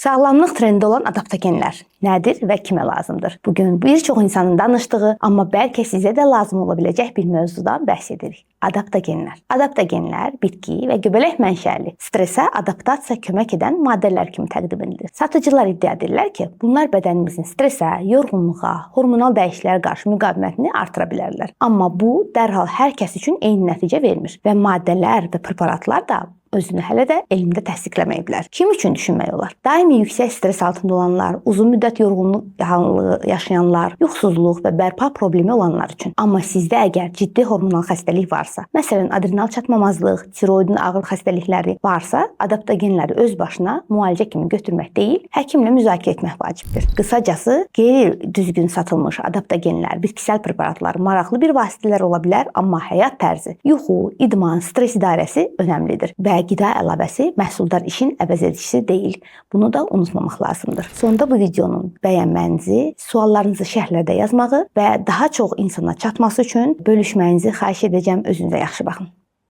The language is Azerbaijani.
Sağlamlıq trendi olan adaptogenlər nədir və kimə lazımdır? Bugün bir çox insanın danışdığı, amma bəlkə sizə də lazım ola biləcək bir mövzudan bəhs edirik. Adaptogenlər. Adaptogenlər bitki və göbələk mənşəli stressə adaptasiya kömək edən maddələr kimi təqdim edilir. Satıcılar iddia edirlər ki, bunlar bədənimizin stressə, yorğunluğa, hormonal dəyişikliklərə qarşı müqavimətini artıra bilərlər. Amma bu dərhal hər kəs üçün eyni nəticə vermir və maddələr və preparatlar da özünü hələ də elmdə təsdiqləməyiblər. Kim üçün düşünmək olar? Daimi yüksək stres altında olanlar, uzun müddət yorğunluq halını yaşayanlar, yuxusuzluq və bərpa problemi olanlar üçün. Amma sizdə əgər ciddi hormonal xəstəlik varsa, məsələn, adrenal çatmamazlıq, tiroidin ağır xəstəlikləri varsa, adaptogenləri öz başına müalicə kimi götürmək deyil, həkimlə müzakirə etmək vacibdir. Qısacası, qeyri-düzgün satılmış adaptogenlər, bitkisel preparatlar maraqlı bir vasitələr ola bilər, amma həyat tərzi, yuxu, idman, stres idarəsi önəmlidir və qida əlavəsi məhsuldar işin əvəzedicisi deyil. Bunu da unutmamaq lazımdır. Sonda bu videonun bəyənmənizi, suallarınızı şərhlərdə yazmağı və daha çox insana çatması üçün bölüşməyinizi xahiş edəcəm. Özünüzə yaxşı baxın.